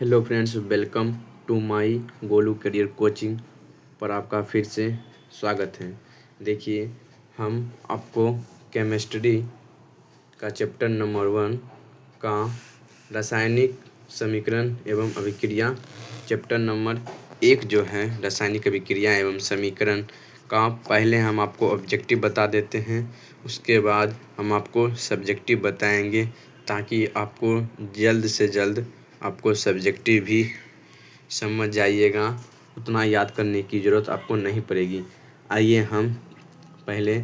Hello friends, welcome to my Golu career coaching पर आपका फिर से स्वागत है। देखिए, हम आपको केमिस्ट्री का चैप्टर नंबर 1 का रासायनिक समीकरण एवं अभिक्रिया चैप्टर नंबर 1 जो है रासायनिक अभिक्रिया एवं समीकरण का पहले हम आपको ऑब्जेक्टिव बता देते हैं। उसके बाद हम आपको सब्जेक्टिव बताएंगे ताकि आपको जल्द से जल्द आपको सब्जेक्टिव भी समझ जाइएगा, उतना याद करने की ज़रूरत आपको नहीं पड़ेगी। आइए हम पहले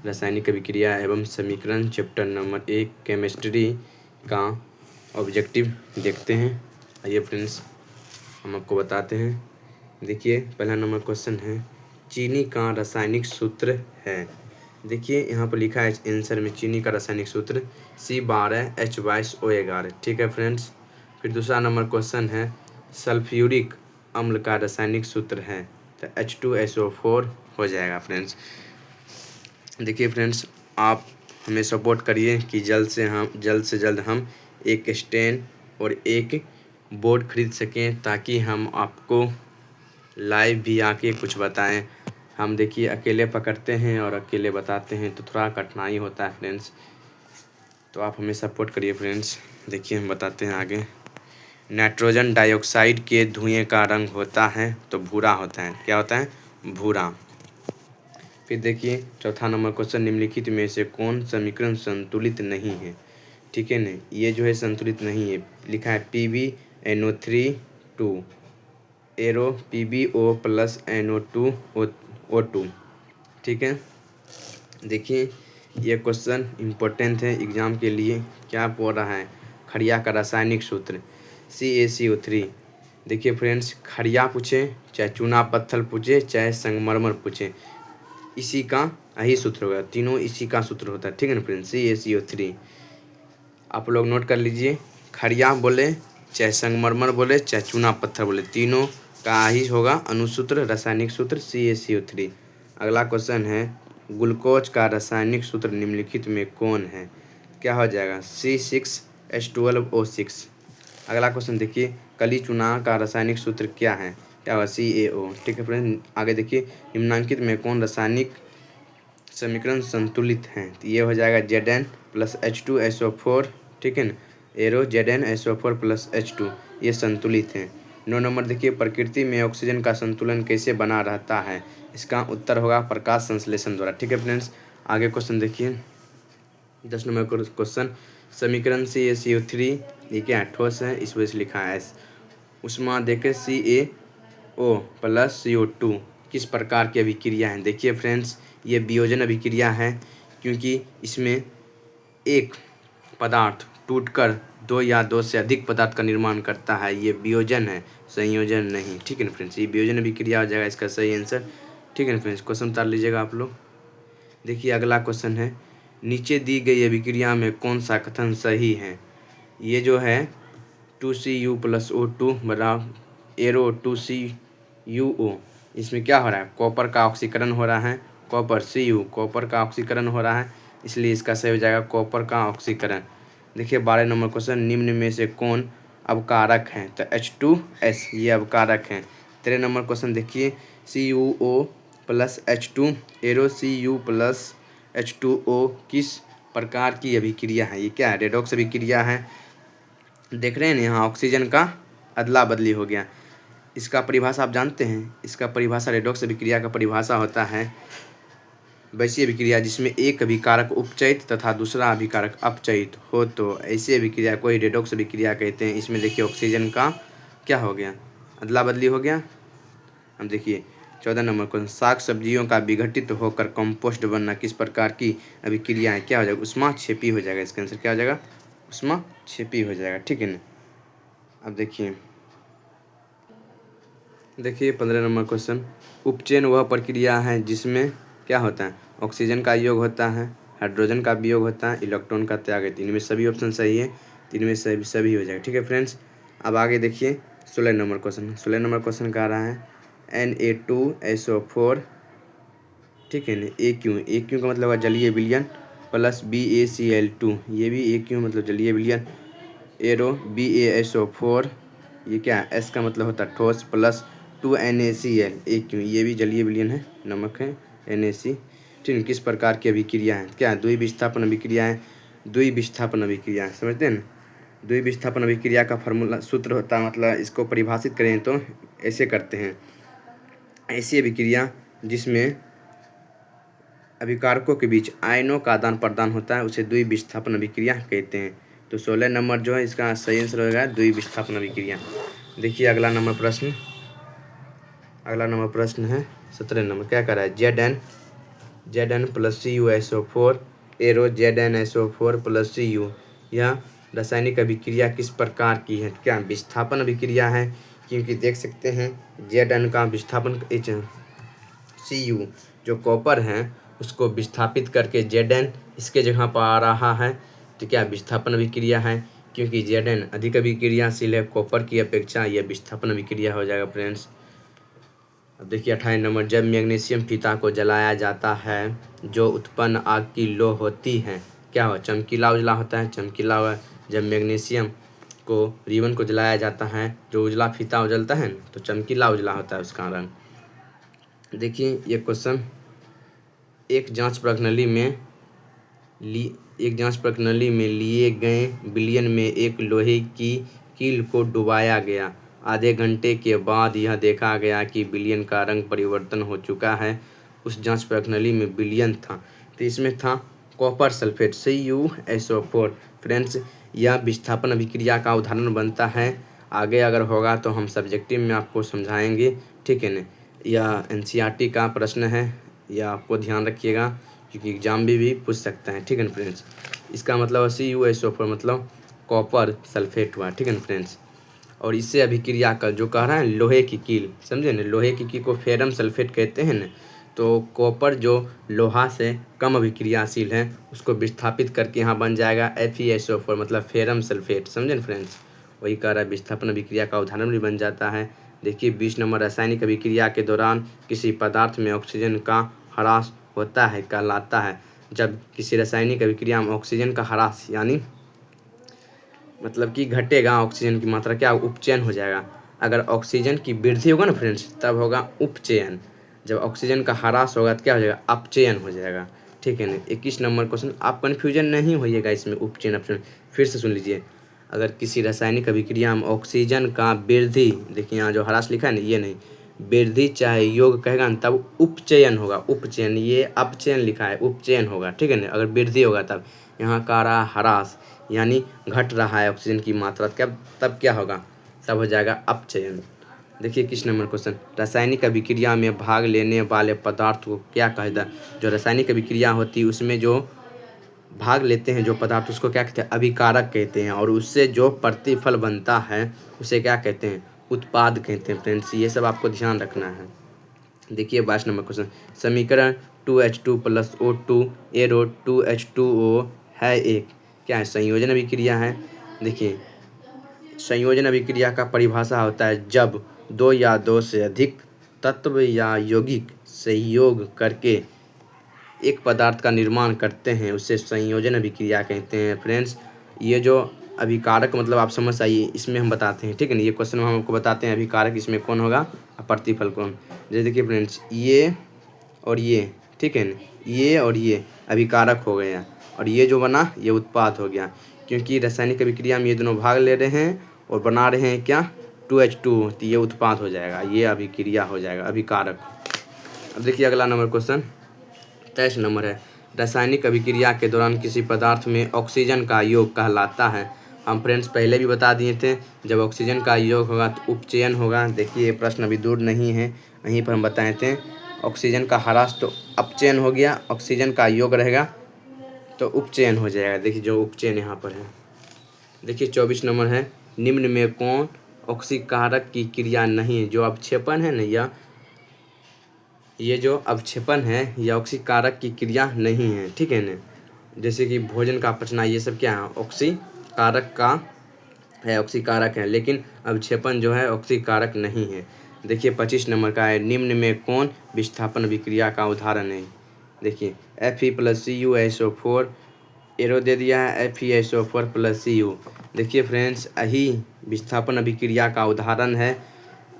रासायनिक अभिक्रिया एवं समीकरण चैप्टर नंबर 1 केमिस्ट्री का ऑब्जेक्टिव देखते हैं। आइए फ्रेंड्स, हम आपको बताते हैं। देखिए, पहला नंबर क्वेश्चन है, चीनी का रासायनिक सूत्र है। देखिए, यहाँ पर लिखा है आंसर में चीनी का रासायनिक सूत्र C12H22O11। ठीक है फ्रेंड्स। फिर दूसरा नंबर क्वेश्चन है, सल्फ्यूरिक अम्ल का रासायनिक सूत्र है, तो H2SO4 हो जाएगा फ्रेंड्स। देखिए फ्रेंड्स, आप हमें सपोर्ट करिए कि जल्द से जल्द हम एक स्टैंड और एक बोर्ड खरीद सकें ताकि हम आपको लाइव भी आके कुछ बताएं। हम देखिए अकेले पकड़ते हैं और अकेले बताते हैं तो थोड़ा कठिनाई होता है फ्रेंड्स, तो आप हमें सपोर्ट करिए फ्रेंड्स। देखिए हम बताते हैं आगे। नाइट्रोजन डाइऑक्साइड के धुएं का रंग होता है तो भूरा होता है। क्या होता है? भूरा। फिर देखिए चौथा नंबर क्वेश्चन, निम्नलिखित में से कौन समीकरण संतुलित नहीं है? ठीक है ना, ये जो है संतुलित नहीं है। लिखा है PbNO3 arrow PbO plus NO2O2। ठीक है, देखिए ये क्वेश्चन इम्पोर्टेंट है एग्ज़ाम के लिए। क्या बोल रहा है? खड़िया का रासायनिक सूत्र CaCO3। देखिए फ्रेंड्स, खड़िया पूछे चाहे चूना पत्थर पूछे चाहे संगमरमर पूछे, इसी का यही सूत्र होगा। तीनों इसी का सूत्र होता है। ठीक है ना फ्रेंड्स, CaCO3 आप लोग नोट कर लीजिए। खड़िया बोले चाहे संगमरमर बोले चाहे चूना पत्थर बोले, तीनों का ही होगा अनुसूत्र रासायनिक सूत्र CaCO3। अगला क्वेश्चन है, ग्लूकोज का रासायनिक सूत्र निम्नलिखित में कौन है? क्या हो जाएगा? C6H12O6। अगला क्वेश्चन देखिए, कली चूना का रासायनिक सूत्र क्या है? क्या होगा? CaO। ठीक है फ्रेंड, आगे देखिए, निम्नांकित में कौन रासायनिक समीकरण संतुलित हैं? तो ये हो जाएगा Zn प्लस H2SO4। ठीक है ना, एरो ZnSO4 प्लस H2, ये संतुलित हैं। 9 नंबर देखिए, प्रकृति में ऑक्सीजन का संतुलन कैसे बना रहता है? इसका उत्तर होगा प्रकाश संश्लेषण द्वारा। ठीक है फ्रेंड्स, आगे क्वेश्चन देखिए 10 नंबर क्वेश्चन, समीकरण CaCO3 ये क्या है? ठोस है, इस वजह से लिखा है S। उष्मा देकर CaO प्लस CO2 किस प्रकार की अभिक्रिया है? देखिए फ्रेंड्स, ये वियोजन अभिक्रिया है, क्योंकि इसमें एक पदार्थ टूटकर दो या दो से अधिक पदार्थ का निर्माण करता है। ये वियोजन है, संयोजन नहीं। ठीक है ना फ्रेंड्स, ये वियोजन अभिक्रिया हो जाएगा इसका सही आंसर। ठीक है ना फ्रेंड्स, क्वेश्चन उतार लीजिएगा आप लोग। देखिए अगला क्वेश्चन है, नीचे दी गई अभिक्रिया में कौन सा कथन सही है? ये जो है 2Cu प्लस O2 बराबर एरो 2CuO, इसमें क्या हो रहा है? कॉपर का ऑक्सीकरण हो रहा है। कॉपर Cu, कॉपर का ऑक्सीकरण हो रहा है, इसलिए इसका सही हो जाएगा कॉपर का ऑक्सीकरण। देखिए 12 नंबर क्वेश्चन, निम्न में से कौन अवकारक है? तो H2S ये अवकारक हैं। 13 नंबर क्वेश्चन देखिए, CuO plus H2 arrow Cu plus H2O किस प्रकार की अभिक्रिया है? ये क्या है? रेडॉक्स अभिक्रिया है। देख रहे हैं ना, यहाँ ऑक्सीजन का अदला बदली हो गया। इसका परिभाषा आप जानते हैं? इसका परिभाषा, रेडॉक्स अभिक्रिया का परिभाषा होता है वैसी अभिक्रिया जिसमें एक अभिकारक उपचयित तथा दूसरा अभिकारक अपचयित हो, तो ऐसी अभिक्रिया को ही रेडॉक्स अभिक्रिया कहते हैं। इसमें देखिए ऑक्सीजन का क्या हो गया? अदला बदली हो गया। हम देखिए 14 नंबर क्वेश्चन, साग सब्जियों का विघटित होकर कंपोस्ट बनना किस प्रकार की अभिक्रिया है? क्या हो जाएगा? उष्मा क्षेपी हो जाएगा। इसका आंसर क्या हो जाएगा? उष्मा क्षेपी हो जाएगा। ठीक है ना। अब देखिए 15 नंबर क्वेश्चन, उपचयन वह प्रक्रिया है जिसमें क्या होता है? ऑक्सीजन का योग होता है, हाइड्रोजन का वियोग होता है, इलेक्ट्रॉन का त्याग है। इनमें सभी ऑप्शन सही है, तीन में सभी हो जाएगा। ठीक है फ्रेंड्स, अब आगे देखिए 16 नंबर क्वेश्चन। 16 नंबर क्वेश्चन कह रहा है Na2SO4। ठीक है ना, AQ का मतलब है जलीय विलयन प्लस BaCl2, ये भी AQ मतलब जलीय विलयन। एरो BaSO4 ये क्या है, एस का मतलब होता है ठोस प्लस 2NaCl एक क्यों, ये भी जलीय विलयन है, नमक है Na। ठीक है, किस प्रकार की अभिक्रिया है, क्या है, द्विविस्थापन अभिक्रिया है, द्विविस्थापन अभिक्रिया है, समझते हैं ना। द्विविस्थापन अभिक्रिया का फार्मूला सूत्र होता है, मतलब इसको परिभाषित करें तो ऐसे करते हैं, ऐसी अभिक्रिया जिसमें अभिकारकों के बीच आयनों का आदान प्रदान होता है उसे द्विविस्थापन अभिक्रिया कहते हैं। तो 16 नंबर जो है इसका सही आंसर होगा द्विविस्थापन अभिक्रिया। देखिए अगला नंबर प्रश्न है 17 नंबर, क्या कर रहा है, Zn plus CuSO4 arrow ZnSO4 plus Cu, यह रासायनिक अभिक्रिया किस प्रकार की है, क्या विस्थापन अभिक्रिया है, क्योंकि देख सकते हैं Zn का विस्थापन Cu जो कॉपर है उसको विस्थापित करके Zn इसके जगह पर आ रहा है, तो क्या विस्थापन अभिक्रिया है, क्योंकि Zn अधिक अभिक्रियाशील है कॉपर की अपेक्षा, यह विस्थापन अभिक्रिया हो जाएगा फ्रेंड्स। अब देखिए 28 नंबर, जब मैग्नीशियम फीता को जलाया जाता है जो उत्पन्न आग की लौ होती है, क्या हो, चमकीला उजला होता है, चमकीला हुआ। जब मैग्नीशियम को रिबन को जलाया जाता है, जो उजला फीता उजलता है ना, तो चमकीला उजला होता है उसका रंग। देखिए ये क्वेश्चन, एक जांच प्रणाली में लिए गए विलयन में एक लोहे की कील को डुबाया गया। आधे घंटे के बाद यह देखा गया कि विलयन का रंग परिवर्तन हो चुका है। उस जांच प्रणाली में विलयन था, तो इसमें था कॉपर सल्फेट CuSO4। फ्रेंड्स, यह विस्थापन अभिक्रिया का उदाहरण बनता है। आगे अगर होगा तो हम सब्जेक्टिव में आपको समझाएंगे, ठीक है ना। यह NCERT का प्रश्न है, यह आपको ध्यान रखिएगा क्योंकि एग्जाम भी पूछ सकता है, ठीक है ना फ्रेंड्स। इसका मतलब CuSO4 मतलब कॉपर सल्फेट हुआ, ठीक है ना फ्रेंड्स। और इससे अभिक्रिया का जो कह रहा है लोहे की कील, समझे ना, लोहे की कील को फेरम सल्फेट कहते हैं ना। तो कॉपर जो लोहा से कम अभिक्रियाशील है उसको विस्थापित करके यहाँ बन जाएगा FeSO4 मतलब फेरम सल्फेट, समझे ना फ्रेंड्स। वही कह रहा है विस्थापन अभिक्रिया का उदाहरण भी बन जाता है। देखिए 20 नंबर, रासायनिक अभिक्रिया के दौरान किसी पदार्थ में ऑक्सीजन का ह्रास होता है कहलाता है। जब किसी रासायनिक अभिक्रिया में ऑक्सीजन का ह्रास यानी मतलब कि घटेगा ऑक्सीजन की मात्रा, क्या उपचयन हो जाएगा। अगर ऑक्सीजन की वृद्धि होगा ना फ्रेंड्स तब होगा उपचयन, जब ऑक्सीजन का ह्रास होगा तो क्या हो जाएगा, अपचयन हो जाएगा, ठीक है ना। 21 नंबर क्वेश्चन, आप कन्फ्यूजन नहीं होइएगा इसमें उपचयन अपचयन, फिर से सुन लीजिए। अगर किसी रासायनिक अभिक्रिया में ऑक्सीजन का वृद्धि, देखिए यहाँ जो ह्रास लिखा है ना ये नहीं, वृद्धि चाहे योग कहेगा ना तब उपचयन होगा, उपचयन, ये अपचयन लिखा है, उपचयन होगा, ठीक है ना। अगर वृद्धि होगा तब, यहाँ का रहा ह्रास यानी घट रहा है ऑक्सीजन की मात्रा, तब क्या होगा, तब हो जाएगा अपचयन। देखिए किस नंबर क्वेश्चन, रासायनिक अभिक्रिया में भाग लेने वाले पदार्थ को क्या कहता है। जो रासायनिक अभिक्रिया होती है उसमें जो भाग लेते हैं जो पदार्थ उसको क्या कहते हैं, अभिकारक कहते हैं। और उससे जो प्रतिफल बनता है उसे क्या कहते हैं, उत्पाद कहते हैं फ्रेंड्स। ये सब आपको ध्यान रखना है। देखिए 22 नंबर क्वेश्चन, समीकरण 2H2 plus O2 arrow 2H2O है एक, क्या है, संयोजन अभिक्रिया है। देखिए संयोजन अभिक्रिया का परिभाषा होता है जब दो या दो से अधिक तत्व या यौगिक सहयोग करके एक पदार्थ का निर्माण करते हैं उसे संयोजन अभिक्रिया कहते हैं फ्रेंड्स। ये जो अभिकारक मतलब आप समझ आइए, इसमें हम बताते हैं, ठीक है ना। ये क्वेश्चन में हम आपको बताते हैं अभिकारक इसमें कौन होगा और प्रतिफल कौन। जैसे देखिए फ्रेंड्स, ये और ये, ठीक है ना, ये और ये अभिकारक हो गया और ये जो बना ये उत्पाद हो गया, क्योंकि रासायनिक अभिक्रिया में ये दोनों भाग ले रहे हैं और बना रहे हैं क्या, 2H2, तो ये उत्पाद हो जाएगा, ये अभिक्रिया हो जाएगा अभिकारक। अब देखिए अगला नंबर क्वेश्चन 23 नंबर है, रासायनिक अभिक्रिया के दौरान किसी पदार्थ में ऑक्सीजन का योग कहलाता है। हम फ्रेंड्स पहले भी बता दिए थे, जब ऑक्सीजन का योग होगा तो उपचयन होगा। देखिए ये प्रश्न अभी दूर नहीं है, वहीं पर हम बताए थे, ऑक्सीजन का ह्रास तो अपचयन हो गया, ऑक्सीजन का योग रहेगा तो उपचयन हो जाएगा। देखिए जो उपचयन यहाँ पर है। देखिए 24 नंबर है, निम्न में कौन ऑक्सीकारक की क्रिया नहीं है। जो अवक्षेपण है ना, या ये जो अवक्षेपण है यह ऑक्सीकारक की क्रिया नहीं है, ठीक है ना। जैसे कि भोजन का पचना, ये सब क्या है, ऑक्सीकारक का है, ऑक्सीकारक है, लेकिन अवक्षेपण जो है ऑक्सीकारक नहीं है। देखिए 25 नंबर का है, निम्न में कौन विस्थापन अभिक्रिया का उदाहरण है। देखिए Fe प्लस CuSO4 एरो दे दिया है, FeSO4 प्लस Cu। देखिए फ्रेंड्स, यही विस्थापन अभिक्रिया का उदाहरण है,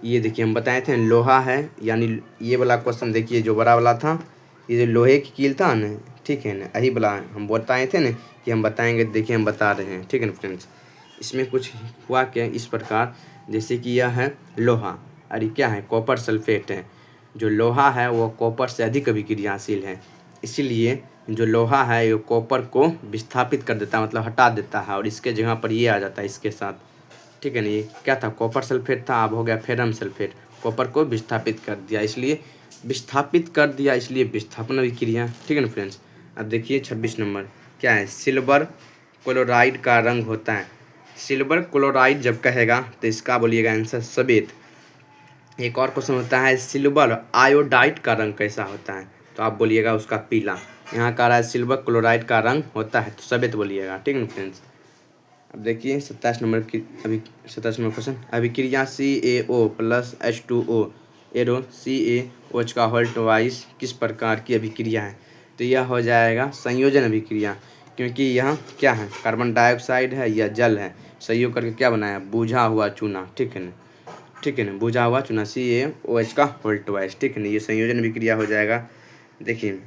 ये देखिए हम बताए थे लोहा है, यानी ये वाला क्वेश्चन देखिए जो बड़ा वाला था, ये जो लोहे की कील था ना, ठीक है ना, यही वाला हम बताए थे ना कि हम बताएंगे, देखिए हम बता रहे हैं, ठीक है ना फ्रेंड्स। इसमें कुछ हुआ क्या इस प्रकार, जैसे कि यह है लोहा और ये क्या है, कॉपर सल्फेट है। जो लोहा है वो कॉपर से अधिक अभिक्रियाशील है, इसीलिए जो लोहा है ये कॉपर को विस्थापित कर देता है, मतलब हटा देता है, और इसके जगह पर ये आ जाता है इसके साथ, ठीक है ना। ये क्या था, कॉपर सल्फेट था, अब हो गया फेरम सल्फेट, कॉपर को विस्थापित कर दिया, इसलिए विस्थापन अभिक्रिया, ठीक है ना फ्रेंड्स। अब देखिए 26 नंबर क्या है, सिल्वर क्लोराइड का रंग होता है। सिल्वर क्लोराइड जब कहेगा तो इसका बोलिएगा आंसर सफ़ेद। एक और क्वेश्चन होता है, सिल्वर आयोडाइड का रंग कैसा होता है, तो आप बोलिएगा उसका पीला। यहाँ कह रहा है सिल्वर क्लोराइड का रंग होता है तो सफ़ेद बोलिएगा, ठीक है ना फ्रेंड्स। अब देखिए 27 नंबर क्वेश्चन, अभिक्रिया CaO+H2O एरो CaOH का होल ट्वाइस किस प्रकार की अभिक्रिया है, तो यह हो जाएगा संयोजन अभिक्रिया, क्योंकि यह क्या है, कार्बन डाइऑक्साइड है या जल है, संयोग करके क्या बनाया, बुझा हुआ चूना, ठीक है ना, बुझा हुआ चूना CaOH का होल ट्वाइस, ठीक है ना, ये संयोजन अभिक्रिया हो जाएगा। देखिए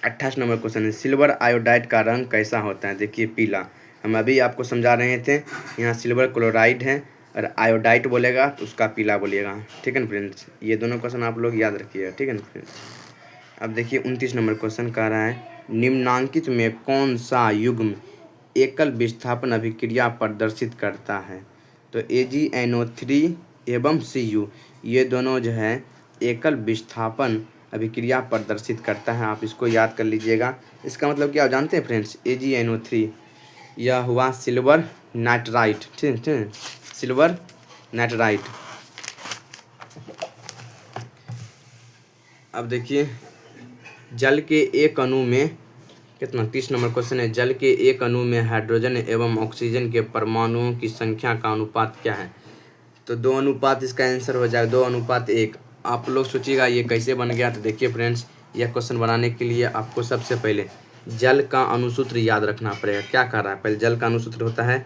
28 नंबर क्वेश्चन है, सिल्वर आयोडाइड का रंग कैसा होता है, देखिए पीला। हम अभी आपको समझा रहे थे, यहाँ सिल्वर क्लोराइड है और आयोडाइड बोलेगा तो उसका पीला बोलिएगा, ठीक है ना फ्रेंड्स। ये दोनों क्वेश्चन आप लोग याद रखिएगा, ठीक है ना फ्रेंड्स। अब देखिए 29 नंबर क्वेश्चन कह रहा है, निम्नांकित में कौन सा युग्म एकल विस्थापन अभिक्रिया प्रदर्शित करता है, तो AgNO3 एवं Cu ये दोनों जो है एकल विस्थापन अभिक्रिया प्रदर्शित करता है, आप इसको याद कर लीजिएगा। इसका मतलब क्या जानते हैं फ्रेंड्स, AgNO3 यह हुआ सिल्वर नाइट्राइट, ठीक है, सिल्वर नाइट्राइट। अब देखिए जल के एक अणु में कितना, 30 नंबर क्वेश्चन है, जल के एक अणु में हाइड्रोजन एवं ऑक्सीजन के परमाणुओं की संख्या का अनुपात क्या है, तो 2 अनुपात इसका आंसर हो जाएगा, 2:1। आप लोग सोचिएगा ये कैसे बन गया, तो देखिए फ्रेंड्स यह क्वेश्चन बनाने के लिए आपको सबसे पहले जल का अणुसूत्र याद रखना पड़ेगा। क्या कर रहा है, पहले जल का अणुसूत्र होता है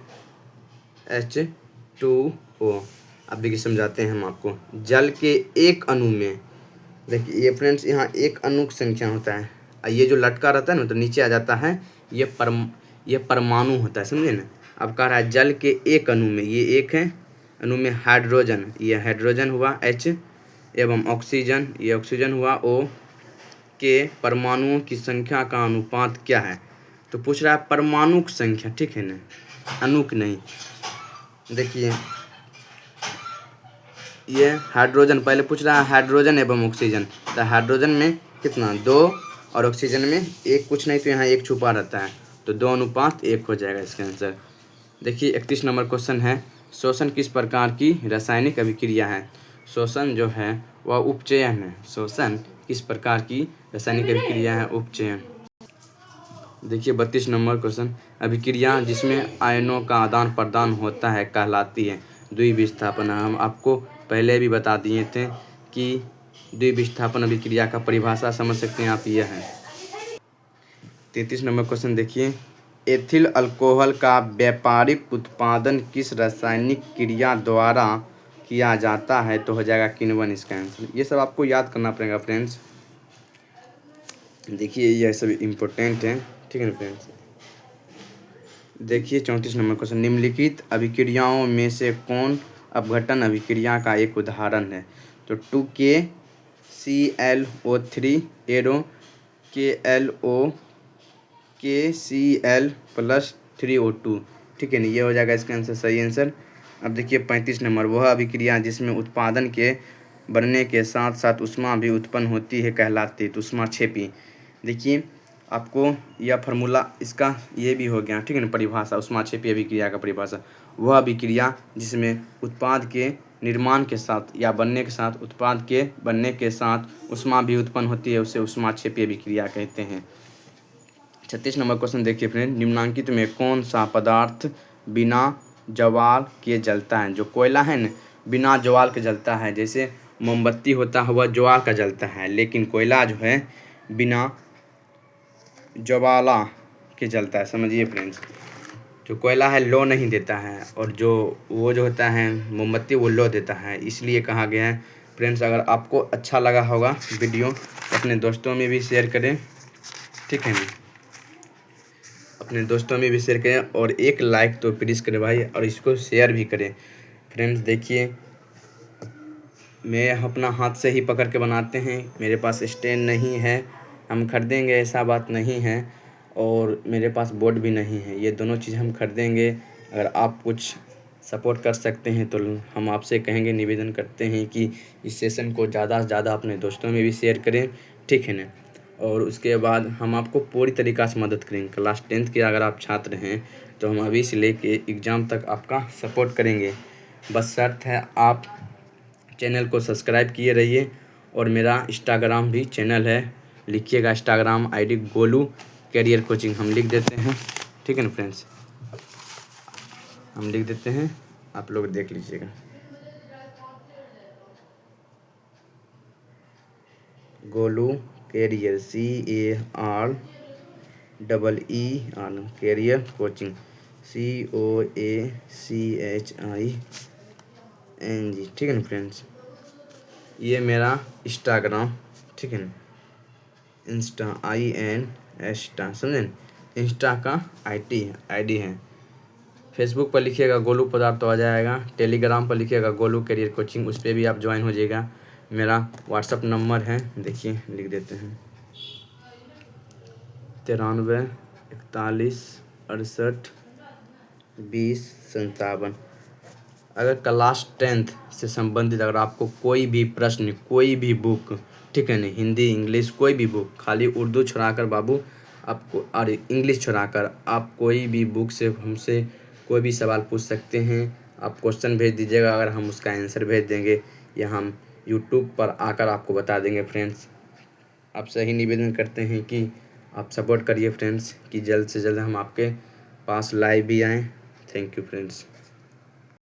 H2O। अब देखिए समझाते हैं हम आपको, जल के एक अणु में देखिए ये फ्रेंड्स यहाँ एक अणु की संख्या होता है, और ये जो लटका रहता है ना तो नीचे आ जाता है, ये परमाणु होता है, समझे ना। अब कह रहा है जल के एक अणु में, ये एक है अणु में हाइड्रोजन, ये हाइड्रोजन हुआ H एवं ऑक्सीजन, ये ऑक्सीजन हुआ O के परमाणुओं की संख्या का अनुपात क्या है, तो पूछ रहा है परमाणु की संख्या, ठीक है ना, अणु की नहीं। देखिए ये हाइड्रोजन पहले पूछ रहा है, हाइड्रोजन एवं ऑक्सीजन, तो हाइड्रोजन में कितना 2 और ऑक्सीजन में 1, कुछ नहीं तो यहाँ 1 छुपा रहता है, तो 2:1 हो जाएगा इसका आंसर। देखिए 31 नंबर क्वेश्चन है, शोषण किस प्रकार की रासायनिक अभिक्रिया है, शोषण जो है वह उपचयन है, शोषण किस प्रकार की रासायनिक अभिक्रिया है, उपचयन। देखिए 32 नंबर क्वेश्चन, अभिक्रिया जिसमें आयनों का आदान प्रदान होता है कहलाती है द्विविस्थापन। हम आपको पहले भी बता दिए थे कि द्विविस्थापन अभिक्रिया का परिभाषा समझ सकते हैं आप, यह है। 33 नंबर क्वेश्चन देखिए, एथिल अल्कोहल का व्यापारिक उत्पादन किस रासायनिक क्रिया द्वारा किया जाता है, तो हो जाएगा किण्वन इसका आंसर। ये सब आपको याद करना पड़ेगा फ्रेंड्स, देखिए यह सब इम्पोर्टेंट है, ठीक है ना फ्रेंड्स। देखिए 34 नंबर क्वेश्चन, निम्नलिखित अभिक्रियाओं में से कौन अपघटन अभिक्रिया का एक उदाहरण है, तो 2KClO3 एरो KCl+3O2, ठीक है ना, ये हो जाएगा इसका आंसर, सही आंसर। अब देखिए 35 नंबर, वह अभिक्रिया जिसमें उत्पादन के बनने के साथ साथ उष्मा भी उत्पन्न होती है कहलाती है, तो उष्माक्षेपी। देखिए आपको यह फार्मूला इसका ये भी हो गया, ठीक है ना, परिभाषा उष्माक्षेपी अभिक्रिया का परिभाषा, वह अभिक्रिया जिसमें उत्पाद के निर्माण के साथ या बनने के साथ, उत्पाद के बनने के साथ उष्मा भी उत्पन्न होती है, उसे उष्माक्षेपी अभिक्रिया कहते हैं। 36 नंबर क्वेश्चन देखिए फ्रेंड, निम्नांकित में कौन सा पदार्थ बिना ज्वाल के जलता है, जो कोयला है ना बिना ज्वाल के जलता है, जैसे मोमबत्ती होता है वह ज्वाल का जलता है, लेकिन कोयला जो है बिना ज्वाला के जलता है, समझिए फ्रेंड्स। जो कोयला है लो नहीं देता है, और जो वो जो होता है मोमबत्ती वो लो देता है, इसलिए कहा गया है। फ्रेंड्स, अगर आपको अच्छा लगा होगा वीडियो तो अपने दोस्तों में भी शेयर करें, ठीक है ना, अपने दोस्तों में भी शेयर करें, और एक लाइक तो प्लीज़ करें भाई, और इसको शेयर भी करें। फ्रेंड्स देखिए, मैं अपना हाथ से ही पकड़ के बनाते हैं, मेरे पास स्टैंड नहीं है, हम खरीदेंगे ऐसा बात नहीं है, और मेरे पास बोर्ड भी नहीं है, ये दोनों चीज़ हम खरीदेंगे। अगर आप कुछ सपोर्ट कर सकते हैं तो हम आपसे कहेंगे, निवेदन करते हैं कि इस सेशन को ज़्यादा से ज़्यादा अपने दोस्तों में भी शेयर करें, ठीक है ना। और उसके बाद हम आपको पूरी तरीक़ा से मदद करेंगे। क्लास 10th के अगर आप छात्र हैं तो हम अभी से लेके एग्ज़ाम तक आपका सपोर्ट करेंगे। बस शर्त है आप चैनल को सब्सक्राइब किए रहिए, और मेरा इंस्टाग्राम भी चैनल है, लिखिएगा Instagram ID Golu career coaching, हम लिख देते हैं, ठीक है ना फ्रेंड्स, हम लिख देते हैं, आप लोग देख लीजिएगा। Golu career CAREER career coaching COACHING, ठीक है ना फ्रेंड्स। ये मेरा इंस्टाग्राम, ठीक है ना, इंस्टा INSTA, समझे ना, इंस्टा का आईडी है। फेसबुक पर लिखिएगा गोलू पदार्थ तो आ जाएगा, टेलीग्राम पर लिखिएगा गोलू कैरियर कोचिंग, उस पर भी आप ज्वाइन हो जाइएगा। मेरा व्हाट्सअप नंबर है, देखिए लिख देते हैं, 93 41 68 20 57। अगर क्लास 10th से संबंधित अगर आपको कोई भी प्रश्न, कोई भी बुक, ठीक है ना, हिंदी इंग्लिश कोई भी बुक, खाली उर्दू छोड़ाकर बाबू आपको, और इंग्लिश छोड़ाकर आप कोई भी बुक से हमसे कोई भी सवाल पूछ सकते हैं। आप क्वेश्चन भेज दीजिएगा, अगर हम उसका आंसर भेज देंगे, या हम यूट्यूब पर आकर आपको बता देंगे। फ्रेंड्स, आपसे ही निवेदन करते हैं कि आप सपोर्ट करिए फ्रेंड्स, कि जल्द से जल्द हम आपके पास लाइव भी आएँ। Thank you friends.